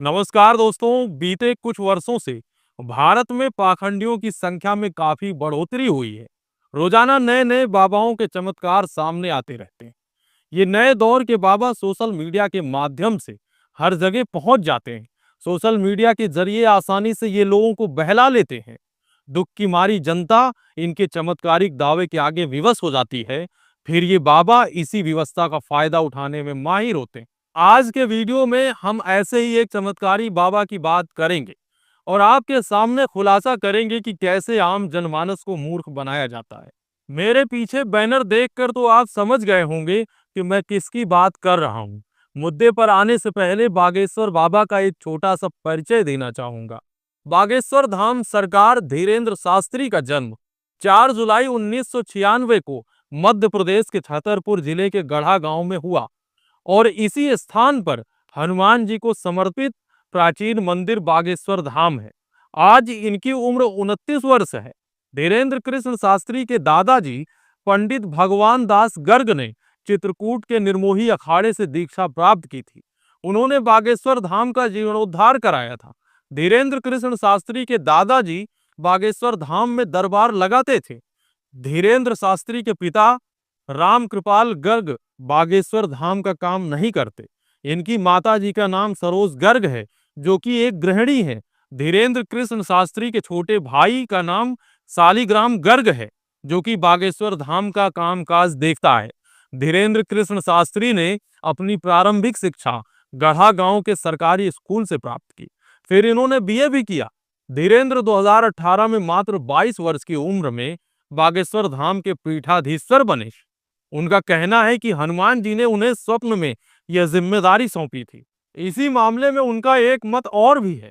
नमस्कार दोस्तों, बीते कुछ वर्षों से भारत में पाखंडियों की संख्या में काफी बढ़ोतरी हुई है। रोजाना नए नए बाबाओं के चमत्कार सामने आते रहते हैं। ये नए दौर के बाबा सोशल मीडिया के माध्यम से हर जगह पहुंच जाते हैं। सोशल मीडिया के जरिए आसानी से ये लोगों को बहला लेते हैं। दुख की मारी जनता इनके चमत्कारिक दावे के आगे विवश हो जाती है। फिर ये बाबा इसी व्यवस्था का फायदा उठाने में माहिर होते हैं। आज के वीडियो में हम ऐसे ही एक चमत्कारी बाबा की बात करेंगे और आपके सामने खुलासा करेंगे कि कैसे आम जनमानस को मूर्ख बनाया जाता है। मेरे पीछे बैनर देखकर तो आप समझ गए होंगे कि मैं किसकी बात कर रहा हूँ। मुद्दे पर आने से पहले बागेश्वर बाबा का एक छोटा सा परिचय देना चाहूंगा। बागेश्वर धाम सरकार धीरेन्द्र शास्त्री का जन्म 4 जुलाई 1996 को मध्य प्रदेश के छतरपुर जिले के गढ़ा गांव में हुआ और इसी स्थान पर हनुमान जी को समर्पित प्राचीन मंदिर बागेश्वर धाम है। आज इनकी उम्र 29 वर्ष है। धीरेन्द्र कृष्ण शास्त्री के दादाजी पंडित भगवान दास गर्ग ने चित्रकूट के निर्मोही अखाड़े से दीक्षा प्राप्त की थी। उन्होंने बागेश्वर धाम का जीर्णोद्धार कराया था। धीरेन्द्र कृष्ण शास्त्री के दादाजी बागेश्वर धाम में दरबार लगाते थे। धीरेन्द्र शास्त्री के पिता राम कृपाल गर्ग बागेश्वर धाम का काम नहीं करते। इनकी माता जी का नाम सरोज गर्ग है, जो कि एक गृहिणी है। धीरेन्द्र कृष्ण शास्त्री के छोटे भाई का नाम सालिग्राम गर्ग है, जो कि बागेश्वर धाम का कामकाज देखता है। धीरेन्द्र कृष्ण शास्त्री ने अपनी प्रारंभिक शिक्षा गढ़ा गांव के सरकारी स्कूल से प्राप्त की। फिर इन्होंने बीए भी किया। धीरेन्द्र 2018 में मात्र 22 वर्ष की उम्र में बागेश्वर धाम के पीठाधीश्वर बने। उनका कहना है कि हनुमान जी ने उन्हें स्वप्न में यह जिम्मेदारी सौंपी थी। इसी मामले में उनका एक मत और भी है।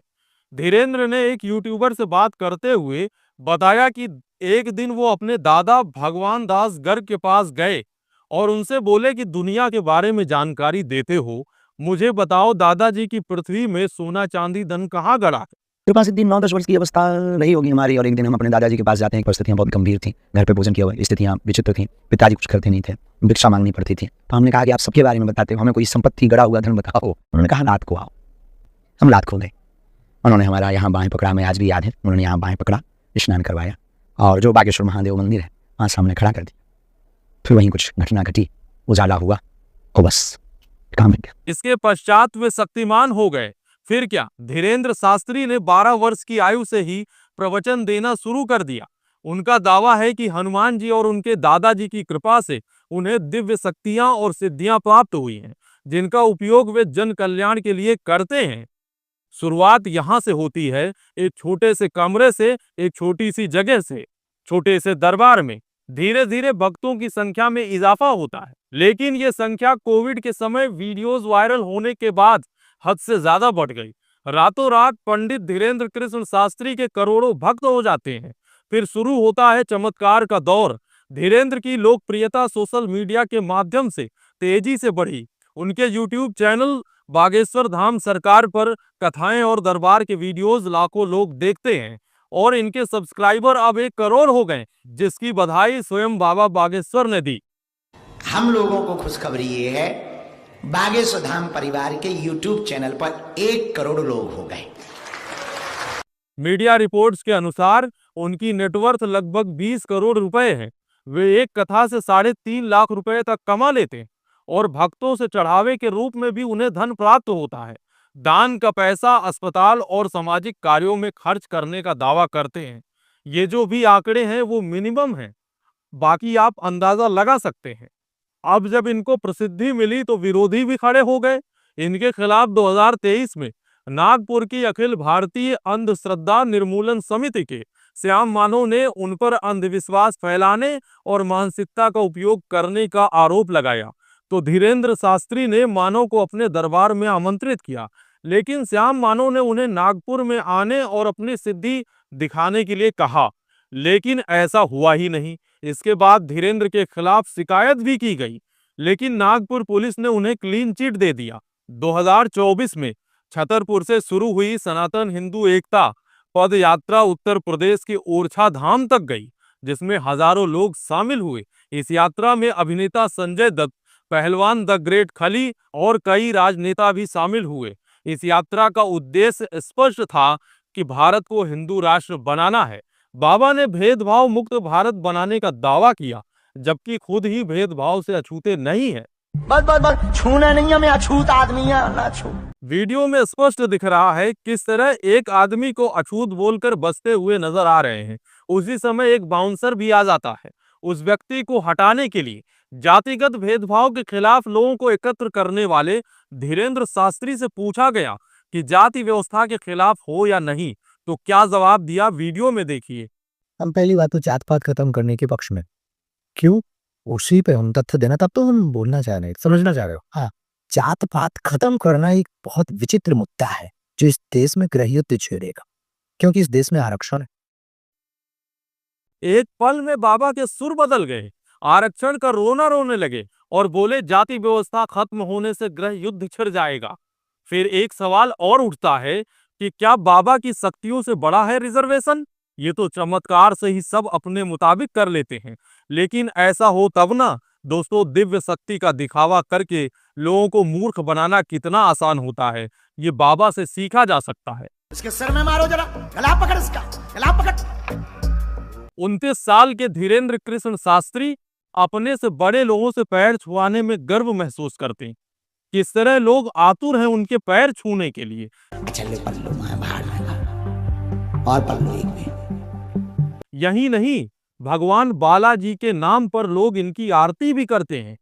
धीरेन्द्र ने एक यूट्यूबर से बात करते हुए बताया कि एक दिन वो अपने दादा भगवान दास गर्ग के पास गए और उनसे बोले कि दुनिया के बारे में जानकारी देते हो, मुझे बताओ दादाजी की पृथ्वी में सोना चांदी धन कहाँ गड़ा है। मेरे पास एक दिन 9-10 वर्ष की अवस्था रही होगी हमारी, और एक दिन हम अपने दादाजी के पास जाते हैं। परिस्थितियाँ बहुत गंभीर थी, घर पे भोजन की स्थितियाँ विचित्र थी, पिताजी कुछ करते नहीं थे, भिक्षा मांगनी पड़ती थी। तो हमने कहा कि आप सबके बारे में बताते हो, हमें कोई संपत्ति गड़ा हुआ धन बताओ। उन्होंने कहा रात को आओ। हम रात को गए। उन्होंने हमारा यहाँ बाएं पकड़ा, हमें आज भी याद है। उन्होंने यहाँ बाएं पकड़ा, स्नान करवाया और जो बागेश्वर महादेव मंदिर है वहाँ सामने खड़ा कर दिया। फिर वहीं कुछ घटना घटी, उजाला हुआ और बस काम मिल गया। इसके पश्चात वे शक्तिमान हो गए। फिर क्या, धीरेन्द्र शास्त्री ने 12 वर्ष की आयु से ही प्रवचन देना शुरू कर दिया। उनका दावा है कि हनुमान जी और उनके दादाजी की कृपा से उन्हें दिव्य शक्तियां और सिद्धियां प्राप्त हुई हैं, जिनका उपयोग वे जन कल्याण के लिए करते हैं। शुरुआत यहां से होती है, एक छोटे से कमरे से, एक छोटी सी जगह से, छोटे से दरबार में। धीरे धीरे भक्तों की संख्या में इजाफा होता है, लेकिन ये संख्या कोविड के समय वीडियोस वायरल होने के बाद हद से ज्यादा बढ़ गई। रातों रात पंडित धीरेन्द्र कृष्ण शास्त्री के करोड़ों भक्त हो जाते हैं। फिर शुरू होता है चमत्कार का दौर। धीरेन्द्र की लोकप्रियता सोशल मीडिया के माध्यम से तेजी से बढ़ी। उनके यूट्यूब चैनल बागेश्वर धाम सरकार पर कथाएं और दरबार के वीडियोस लाखों लोग देखते हैं और इनके सब्सक्राइबर अब 1 करोड़ हो गए, जिसकी बधाई स्वयं बाबा बागेश्वर ने दी। हम लोगों को खुशखबरी ये है, बागेश्वर धाम परिवार के YouTube चैनल पर 1 करोड़ लोग हो गए। मीडिया रिपोर्ट्स के अनुसार उनकी नेटवर्थ लगभग 20 करोड़ रुपए है। वे एक कथा से 3.5 लाख रुपए तक कमा लेते हैं और भक्तों से चढ़ावे के रूप में भी उन्हें धन प्राप्त होता है। दान का पैसा अस्पताल और सामाजिक कार्यों में खर्च करने का दावा करते हैं। ये जो भी आंकड़े हैं वो मिनिमम है, बाकी आप अंदाजा लगा सकते हैं। अब जब इनको प्रसिद्धि मिली तो विरोधी भी खड़े हो गए। इनके खिलाफ 2023 में नागपुर की अखिल भारतीय अंधश्रद्धा निर्मूलन समिति के श्याम मानव ने उन पर अंधविश्वास फैलाने और मानसिकता का उपयोग करने का आरोप लगाया। तो धीरेन्द्र शास्त्री ने मानव को अपने दरबार में आमंत्रित किया, लेकिन श्याम मानव ने उन्हें नागपुर में आने और अपनी सिद्धि दिखाने के लिए कहा, लेकिन ऐसा हुआ ही नहीं। इसके बाद धीरेन्द्र के खिलाफ शिकायत भी की गई, लेकिन नागपुर पुलिस ने उन्हें क्लीन चिट दे दिया। 2024 में छतरपुर से शुरू हुई सनातन हिंदू एकता पद यात्रा उत्तर प्रदेश के ओरछा धाम तक गई, जिसमें हजारों लोग शामिल हुए। इस यात्रा में अभिनेता संजय दत्त, पहलवान द ग्रेट खली और कई राजनेता भी शामिल हुए। इस यात्रा का उद्देश्य स्पष्ट था कि भारत को हिंदू राष्ट्र बनाना है। बाबा ने भेदभाव मुक्त भारत बनाने का दावा किया, जबकि खुद ही भेदभाव से अछूते नहीं है। बस बस बस, छूना नहीं है, मैं अछूत आदमी है, ना छू। वीडियो में स्पष्ट दिख रहा है किस तरह एक आदमी को अछूत बोलकर बसते हुए नजर आ रहे हैं। उसी समय एक बाउंसर भी आ जाता है। उस व्यक्ति को हटाने के लिए जातिगत भेदभाव के खिलाफ लोगों को एकत्र करने वाले धीरेंद्र शास्त्री से पूछा गया कि जाति व्यवस्था के खिलाफ हो या नहीं, तो क्या जवाब दिया, वीडियो में देखिए। हम पहली बात तो जात पात खत्म करने के पक्ष में। क्यों? उसी पे हम तथ्य देना, तब तो हम बोलना चाह रहे हैं, समझना चाह रहे हो। हाँ, जात पात खत्म करना एक बहुत विचित्र मुद्दा है जो इस देश में गृहयुद्ध छेड़ेगा, क्योंकि इस देश में आरक्षण है। एक पल में बाबा के सुर बदल गए, आरक्षण का रोना रोने लगे और बोले जाति व्यवस्था खत्म होने से गृह युद्ध छिड़ जाएगा। फिर एक सवाल और उठता है कि क्या बाबा की शक्तियों से बड़ा है रिजर्वेशन? ये तो चमत्कार से ही सब अपने मुताबिक कर लेते हैं, लेकिन ऐसा हो तब ना दोस्तों। दिव्य शक्ति का दिखावा करके लोगों को मूर्ख बनाना कितना आसान होता है, ये बाबा से सीखा जा सकता है। इसके सिर में मारो जरा, गला पकड़ इसका, गला पकड़। 29 साल के धीरेंद्र कृष्ण शास्त्री अपने से बड़े लोगों से पैर छुआने में गर्व महसूस करते हैं। किस तरह लोग आतुर हैं उनके पैर छूने के लिए। चले पल्लू बाहर में और पल्लू एक में। यही नहीं, भगवान बालाजी के नाम पर लोग इनकी आरती भी करते हैं।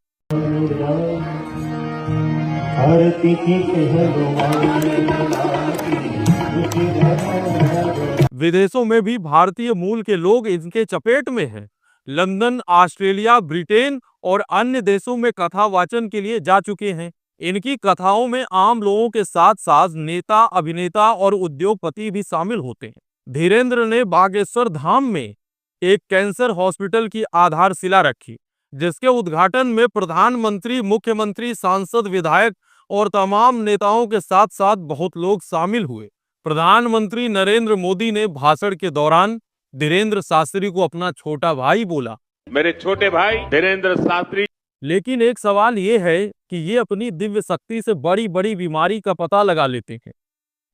विदेशों में भी भारतीय मूल के लोग इनके चपेट में हैं। लंदन, ऑस्ट्रेलिया, ब्रिटेन और अन्य देशों में कथा वाचन के लिए जा चुके हैं। इनकी कथाओं में आम लोगों के साथ साथ नेता, अभिनेता और उद्योगपति भी शामिल होते हैं। धीरेंद्र ने बागेश्वर धाम में एक कैंसर हॉस्पिटल की आधारशिला रखी, जिसके उद्घाटन में प्रधानमंत्री, मुख्यमंत्री, सांसद, विधायक और तमाम नेताओं के साथ साथ बहुत लोग शामिल हुए। प्रधानमंत्री नरेंद्र मोदी ने भाषण के दौरान धीरेंद्र शास्त्री को अपना छोटा भाई बोला। मेरे छोटे भाई धीरेंद्र शास्त्री। लेकिन एक सवाल ये है कि ये अपनी दिव्य शक्ति से बड़ी बड़ी बीमारी का पता लगा लेते हैं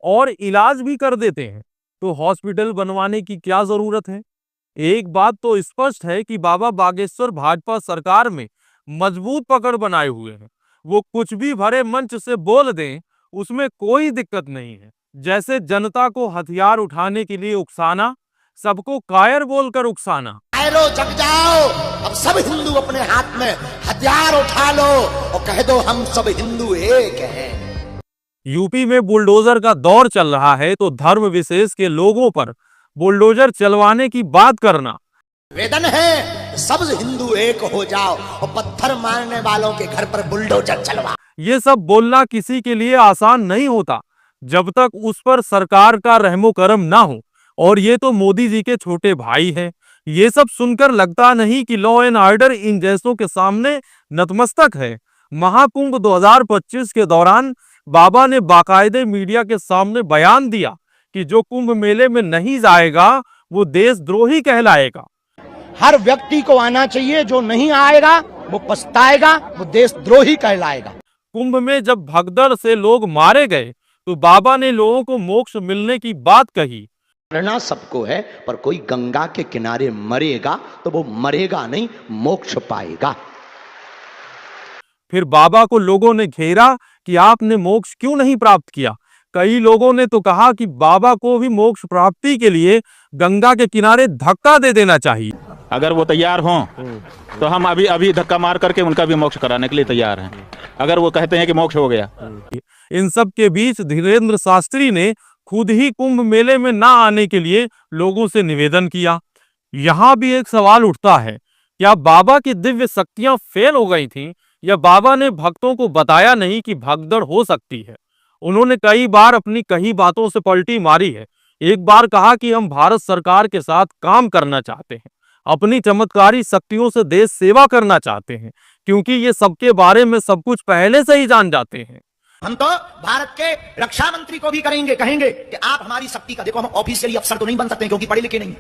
और इलाज भी कर देते हैं, तो हॉस्पिटल बनवाने की क्या जरूरत है? एक बात तो स्पष्ट है कि बाबा बागेश्वर भाजपा सरकार में मजबूत पकड़ बनाए हुए हैं। वो कुछ भी भरे मंच से बोल दें, उसमें कोई दिक्कत नहीं है। जैसे जनता को हथियार उठाने के लिए उकसाना, सबको कायर बोलकर उकसाना। कायरो जग जाओ, अब सब हिंदू अपने हाथ में हथियार उठा लो और कह दो हम सब हिंदू एक हैं। यूपी में बुलडोजर का दौर चल रहा है, तो धर्म विशेष के लोगों पर बुलडोजर चलवाने की बात करना। वेदन है सब हिंदू एक हो जाओ और पत्थर मारने वालों के घर पर बुलडोजर चलवा। ये सब बोलना किसी के लिए आसान नहीं होता जब तक उस पर सरकार का रहमो करम ना हो। और ये तो मोदी जी के छोटे भाई हैं। ये सब सुनकर लगता नहीं कि लॉ एंड ऑर्डर इन जैसों के सामने नतमस्तक है। महाकुंभ 2025 के दौरान बाबा ने बाकायदे मीडिया के सामने बयान दिया कि जो कुंभ मेले में नहीं जाएगा वो देशद्रोही कहलाएगा। हर व्यक्ति को आना चाहिए, जो नहीं आएगा वो पछताएगा, वो देशद्रोही कहलाएगा। कुंभ में जब भगदड़ से लोग मारे गए तो बाबा ने लोगों को मोक्ष मिलने की बात कही। मरना सबको है, पर कोई गंगा के किनारे मरेगा तो वो मरेगा नहीं, मोक्ष पाएगा। फिर बाबा को लोगों ने घेरा कि आपने मोक्ष क्यों नहीं प्राप्त किया। कई लोगों ने तो कहा कि बाबा को भी मोक्ष प्राप्ति के लिए गंगा के किनारे धक्का दे देना चाहिए। अगर वो तैयार हों तो हम अभी धक्का मार करके उनका भी मोक्ष कराने के लिए तैयार हैं, अगर वो कहते हैं कि मोक्ष हो गया। इन सब के बीच धीरेंद्र शास्त्री ने खुद ही कुंभ मेले में ना आने के लिए लोगों से निवेदन किया। यहाँ भी एक सवाल उठता है, क्या बाबा की दिव्य शक्तियां फेल हो गई थीं, या बाबा ने भक्तों को बताया नहीं कि भगदड़ हो सकती है। उन्होंने कई बार अपनी कही बातों से पलटी मारी है। एक बार कहा कि हम भारत सरकार के साथ काम करना चाहते हैं, अपनी चमत्कारी शक्तियों से देश सेवा करना चाहते हैं, क्योंकि ये सबके बारे में सब कुछ पहले से ही जान जाते हैं। हम तो भारत के रक्षा मंत्री को भी कहेंगे कि आप हमारी शक्ति का, देखो हम ऑफिशियली अफसर तो नहीं बन सकते क्योंकि पढ़े लिखे नहीं,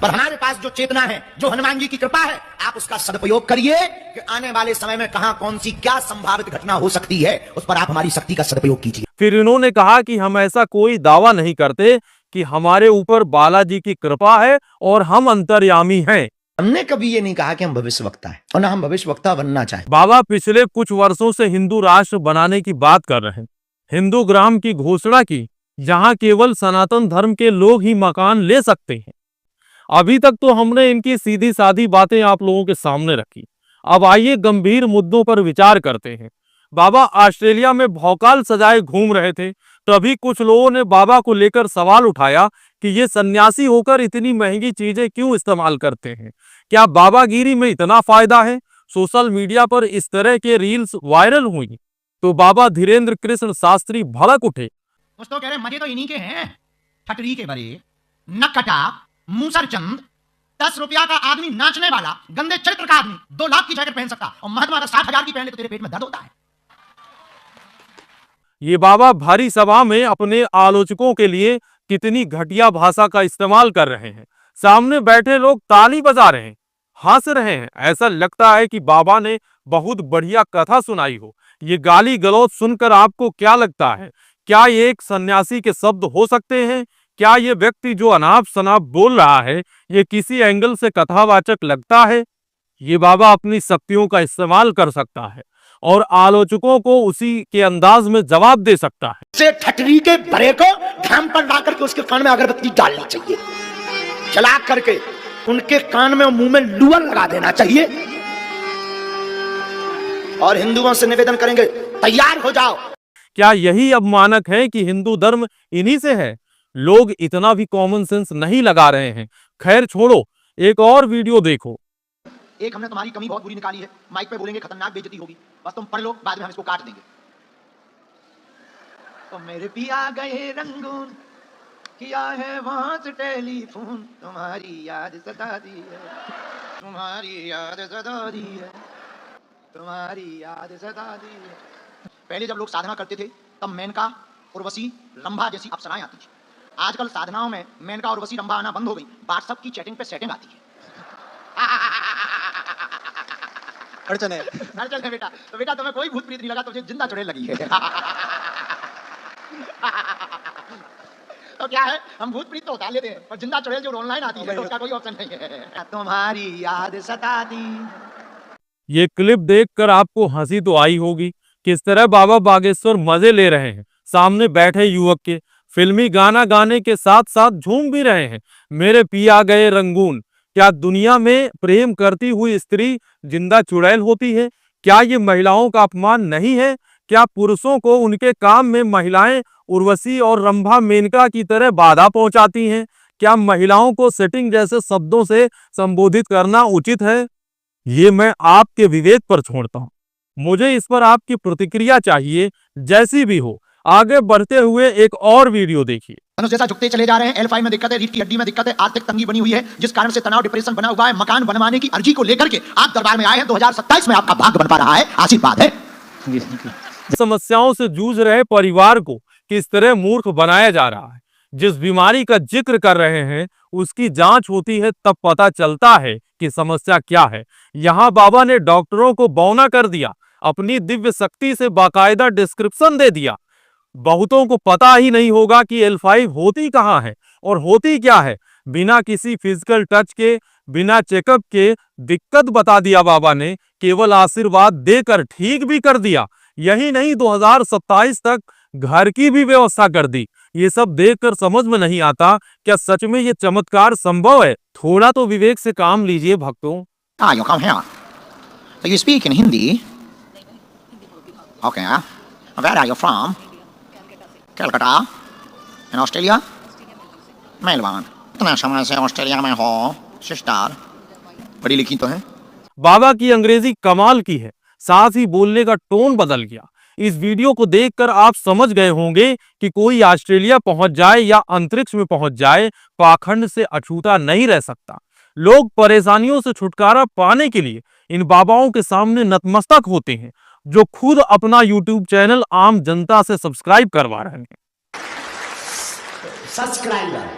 पर हमारे पास जो चेतना है, जो हनुमान जी की कृपा है, आप उसका सदुपयोग करिए कि आने वाले समय में कहां कौन सी क्या संभावित घटना हो सकती है, उस पर आप हमारी शक्ति का सदुपयोग कीजिए। फिर इन्होंने कहा कि हम ऐसा कोई दावा नहीं करते कि हमारे ऊपर बालाजी की कृपा है और हम अंतर्यामी हैं। हमने कभी ये नहीं कहा कि हम भविष्यवक्ता हैं और ना हम भविष्यवक्ता बनना चाहते। बाबा पिछले कुछ वर्षों से हिंदू राष्ट्र बनाने की बात कर रहे हैं, हिंदू ग्राम की घोषणा की, जहां केवल सनातन धर्म के लोग ही मकान ले सकते हैं। अभी तक तो हमने इनकी सीधी सादी बातें आप लोगों के सामने रखी। अब आइए गंभीर मुद्दों पर विचार करते हैं। बाबा ऑस्ट्रेलिया में भौकाल सजाए घूम रहे थे, तभी कुछ लोगों ने बाबा को लेकर सवाल उठाया कि ये सन्यासी होकर इतनी महंगी चीजें क्यों इस्तेमाल करते हैं। क्या बाबागिरी में इतना फायदा है? सोशल मीडिया पर इस तरह के रील्स वायरल हुई तो बाबा धीरेन्द्र कृष्ण शास्त्री भड़क उठे। दोस्तों कह रहे मजे तो इन्हीं के हैं, ठटरी के बरे, नकटा, मूसरचंद, 10 रुपया का आदमी, नाचने वाला, गंदे चरित्र का आदमी 2 लाख की जैकेट पहन सकता और महात्मा का 60,000 की पहन ले तो तेरे पेट में दर्द होता है। ये बाबा भारी सभा में अपने आलोचकों के लिए कितनी घटिया भाषा का इस्तेमाल कर रहे हैं। सामने बैठे लोग ताली बजा रहे हैं, हंस रहे हैं। ऐसा लगता है कि बाबा ने बहुत बढ़िया कथा सुनाई हो। ये गाली गलौज सुनकर आपको क्या लगता है? क्या ये एक सन्यासी के शब्द हो सकते हैं? क्या ये व्यक्ति जो अनाप शनाप बोल रहा है, ये किसी एंगल से कथावाचक लगता है? ये बाबा अपनी शक्तियों का इस्तेमाल कर सकता है और आलोचकों को उसी के अंदाज में जवाब दे सकता है। से ठटरी के बरे को घाम पर ला करके उसके कान में अगरबत्ती डालनी चाहिए, जला करके उनके कान में और मुंह में लुअल लगा देना चाहिए और हिंदुओं से निवेदन करेंगे तैयार हो जाओ। क्या यही अब मानक है कि हिंदू धर्म इन्हीं से है? लोग इतना भी कॉमन सेंस नहीं लगा रहे हैं। खैर छोड़ो, एक और वीडियो देखो। एक हमने तुम्हारी कमी बहुत बुरी निकाली है, माइक पे बोलेंगे खतरनाक बेइज्जती होगी, बस तुम पढ़ लो, बाद में हम इसको काट देंगे। तो मेरे पिया गए रंगून, किया है वहां से टेलीफोन, तुम्हारी याद सताती है, तुम्हारी याद सताती है, तुम्हारी याद सताती है। पहले जब लोग साधना करते थे तब मेनका, उर्वशी, रंभा जैसी अप्सराएं आती थी। आजकल साधनाओं में मेनका, उर्वशी, रंभा आना बंद हो गई, व्हाट्सएप की चैटिंग पे सेटिंग आती है। अड़चन है बेटा। तो बेटा तुम्हें कोई भूत प्रीत नहीं लगा, तुझे जिंदा चुड़ैल लगी है। तो क्या है, हम भूत प्रीत तो उतार लेते हैं, पर जिंदा चुड़ैल जो ऑनलाइन आती है तो उसका कोई ऑप्शन नहीं है। तुम्हारी याद सताती। ये क्लिप देखकर आपको हंसी तो आई होगी। किस तरह बाबा बागेश्वर मजे ले रहे हैं सामने बैठे युवक के। फिल्मी गाना गाने के साथ साथ झूम भी रहे हैं। मेरे पिया गए रंगून। क्या दुनिया में प्रेम करती हुई स्त्री जिंदा चुड़ैल होती है? क्या ये महिलाओं का अपमान नहीं है? क्या पुरुषों को उनके काम में महिलाएं उर्वशी और रंभा, मेनका की तरह बाधा पहुंचाती हैं? क्या महिलाओं को सेटिंग जैसे शब्दों से संबोधित करना उचित है? ये मैं आपके विवेक पर छोड़ता हूं। मुझे इस पर आपकी प्रतिक्रिया चाहिए, जैसी भी हो। आगे बढ़ते हुए एक और वीडियो देखिए। मनुष्य जैसा झुकते चले जा रहे हैं, L5 में दिक्कत है, रीढ़ की हड्डी में दिक्कत है, आर्थिक तंगी बनी हुई है, जिस कारण से तनाव, डिप्रेशन बना हुआ है। मकान बनवाने की अर्जी को लेकर के आप दरबार में आए हैं। 2027 में आपका भाग्य बन पा रहा है, आशीर्वाद है। समस्याओं से जूझ रहे परिवार को किस तरह मूर्ख बनाया जा रहा है। जिस बीमारी का जिक्र कर रहे हैं उसकी जांच होती है, तब पता चलता है कि समस्या क्या है। यहाँ बाबा ने डॉक्टरों को बौना कर दिया, अपनी दिव्य शक्ति से बाकायदा डिस्क्रिप्शन दे दिया। बहुतों को पता ही नहीं होगा कि L5 होती कहाँ है और होती क्या है। बिना किसी फिजिकल टच के, बिना चेकअप के दिक्कत बता दिया बाबा ने, केवल आशीर्वाद देकर ठीक भी कर दिया। यही नहीं, 2027 तक घर की भी व्यवस्था कर दी। ये सब देखकर समझ में नहीं आता, क्या सच में ये चमत्कार संभव है? थोड़ा तो विवेक से काम लीजिए भक्तों। You come here. So you speak in Hindi? Okay. Where are you from? Calcutta. In Australia? Melbourne. इतना समय से ऑस्ट्रेलिया में हो सिस्टर, पढ़ी लिखी तो है। बाबा की अंग्रेजी कमाल की है, साथ ही बोलने का टोन बदल गया। इस वीडियो को देखकर आप समझ गए होंगे कि कोई ऑस्ट्रेलिया पहुंच जाए या अंतरिक्ष में पहुंच जाए, पाखंड से अछूता नहीं रह सकता। लोग परेशानियों से छुटकारा पाने के लिए इन बाबाओं के सामने नतमस्तक होते हैं, जो खुद अपना यूट्यूब चैनल आम जनता से सब्सक्राइब करवा रहे हैं। सब्सक्राइबर।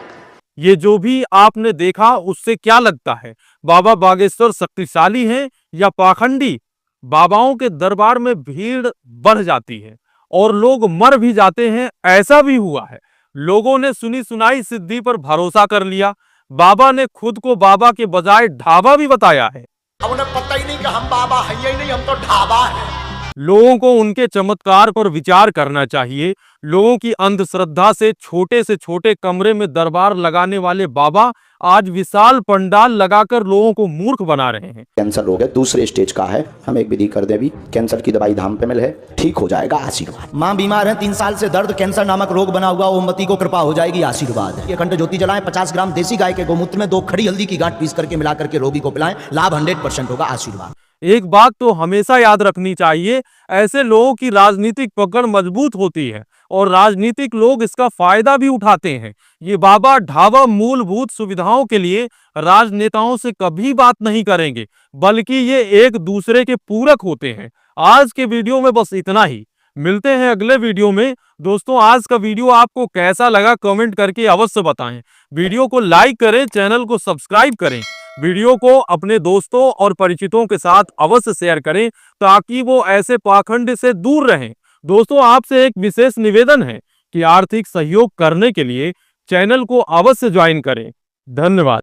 ये जो भी आपने देखा उससे क्या लगता है? बाबा बागेश्वर शक्तिशाली हैं या पाखंडी? बाबाओं के दरबार में भीड़ बढ़ जाती है और लोग मर भी जाते हैं। ऐसा भी हुआ है, लोगों ने सुनी सुनाई सिद्धि पर भरोसा कर लिया। बाबा ने खुद को बाबा के बजाय ढाबा भी बताया है। अब उन्हें पता ही नहीं कि हम बाबा हैं ही नहीं, हम तो ढाबा हैं। लोगों को उनके चमत्कार पर विचार करना चाहिए। लोगों की अंधश्रद्धा से छोटे कमरे में दरबार लगाने वाले बाबा आज विशाल पंडाल लगाकर लोगों को मूर्ख बना रहे हैं। कैंसर रोग है, दूसरे स्टेज का है, हम एक विधि कर दे भी, कैंसर की दवाई धाम पे मिल है, ठीक हो जाएगा, आशीर्वाद। माँ बीमार है 3 साल से, दर्द कैंसर नामक रोग बना हुआ, ओमवती को कृपा हो जाएगी, आशीर्वाद। ये कंठ ज्योति जलाएं, 50 ग्राम देसी गाय के गोमूत्र में 2 खड़ी हल्दी की गांठ पीस करके मिला करके रोगी को पिलाएं, लाभ 100% होगा, आशीर्वाद। एक बात तो हमेशा याद रखनी चाहिए, ऐसे लोगों की राजनीतिक पकड़ मजबूत होती है और राजनीतिक लोग इसका फायदा भी उठाते हैं। ये बाबा ढाबा मूलभूत सुविधाओं के लिए राजनेताओं से कभी बात नहीं करेंगे, बल्कि ये एक दूसरे के पूरक होते हैं। आज के वीडियो में बस इतना ही, मिलते हैं अगले वीडियो में। दोस्तों, आज का वीडियो आपको कैसा लगा कमेंट करके अवश्य बताएं। वीडियो को लाइक करें, चैनल को सब्सक्राइब करें, वीडियो को अपने दोस्तों और परिचितों के साथ अवश्य शेयर करें ताकि वो ऐसे पाखंड से दूर रहें। दोस्तों, आपसे एक विशेष निवेदन है कि आर्थिक सहयोग करने के लिए चैनल को अवश्य ज्वाइन करें। धन्यवाद।